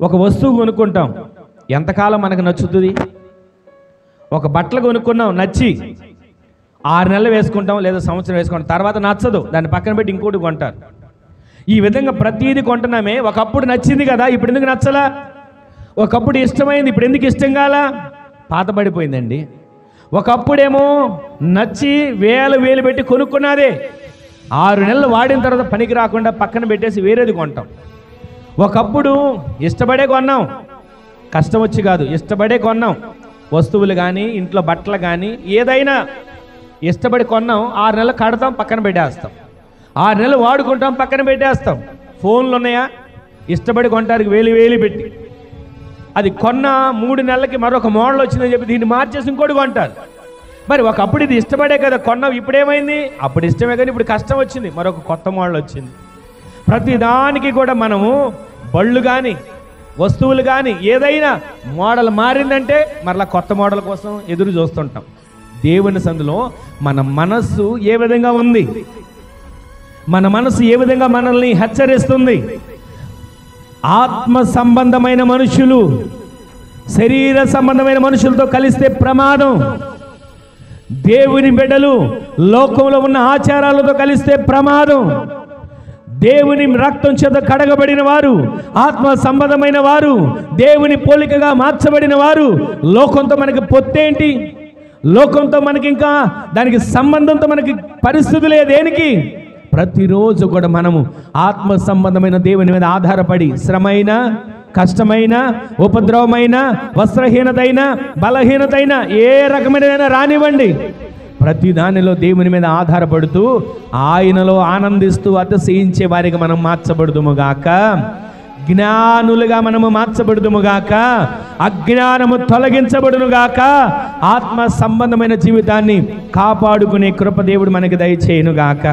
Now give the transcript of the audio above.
ఒక వస్తువు కొనుక్కుంటాం, ఎంతకాలం మనకు నచ్చుతుంది? ఒక బట్టలు కొనుక్కున్నాం, నచ్చి 6 నెలలు వేసుకుంటాం లేదా సంవత్సరం వేసుకుంటాం, తర్వాత నచ్చదు, దాన్ని పక్కన పెట్టి ఇంకోటి కొంటారు. ఈ విధంగా ప్రతిదీ కొంటున్నామే. ఒకప్పుడు నచ్చింది కదా, ఇప్పుడు ఎందుకు నచ్చలా? ఒకప్పుడు ఇష్టమైంది, ఇప్పుడు ఎందుకు ఇష్టం కాలా? పాతబడిపోయిందండి. ఒకప్పుడేమో నచ్చి వేలు పెట్టి కొనుక్కున్నదే 6 నెలలు వాడిన తర్వాత పనికి రాకుండా పక్కన పెట్టేసి వేరేది కొంటాం. ఒకప్పుడు ఇష్టపడే కొన్నాం, కష్టం వచ్చి కాదు, ఇష్టపడే కొన్నాం. వస్తువులు కానీ ఇంట్లో బట్టలు కానీ ఏదైనా ఇష్టపడి కొన్నాం, 6 నెలలు కడతాం, పక్కన పెట్టేస్తాం. 6 నెలలు వాడుకుంటాం, పక్కన పెట్టేస్తాం. ఫోన్లు ఉన్నాయా? ఇష్టపడి కొంటారు వేలు పెట్టి. అది కొన్న 3 నెలలకి మరొక మోడల్ వచ్చిందని చెప్పి దీన్ని మార్చేసి ఇంకోటి కొంటారు. మరి ఒకప్పుడు ఇది ఇష్టపడే కదా కొన్నాం, ఇప్పుడు ఏమైంది? అప్పుడు ఇష్టమే కానీ ఇప్పుడు కష్టం వచ్చింది, మరొక కొత్త మోడల్ వచ్చింది. ప్రతిదానికి కూడా మనము బళ్ళు కానీ వస్తువులు కానీ ఏదైనా మోడల్ మారిందంటే మరలా కొత్త మోడల్ కోసం ఎదురు చూస్తుంటాం. దేవుని సందులో మన మనస్సు ఏ విధంగా ఉంది? మన మనస్సు ఏ విధంగా మనల్ని హెచ్చరిస్తుంది? ఆత్మ సంబంధమైన మనుషులు శరీర సంబంధమైన మనుషులతో కలిస్తే ప్రమాదం. దేవుని బిడ్డలు లోకంలో ఉన్న ఆచారాలతో కలిస్తే ప్రమాదం. దేవుని రక్తం చేత కడగబడిన వారు, ఆత్మ సంబంధమైన వారు, దేవుని పోలికగా మార్చబడిన వారు లోకంతో మనకి పొత్తేంటి? లోకంతో మనకి ఇంకా దానికి సంబంధంతో మనకి పరిస్థితి లేదు. దేనికి? ప్రతిరోజు కూడా మనము ఆత్మ సంబంధమైన దేవుని మీద ఆధారపడి శ్రమైన, కష్టమైన, ఉపద్రవమైన, వస్త్రహీనతైన, బలహీనతైన ఏ రకమైన రానివ్వండి, ప్రతి దానిలో దేవుని మీద ఆధారపడుతూ ఆయనలో ఆనందిస్తూ అతిశయించే వారికి మనం మార్చబడుదుముగాక. జ్ఞానులుగా మనము మార్చబడుదుముగాక. అజ్ఞానము తొలగించబడునుగాక. ఆత్మ సంబంధమైన జీవితాన్ని కాపాడుకునే కృప దేవుడు మనకి దయచేయునుగాక.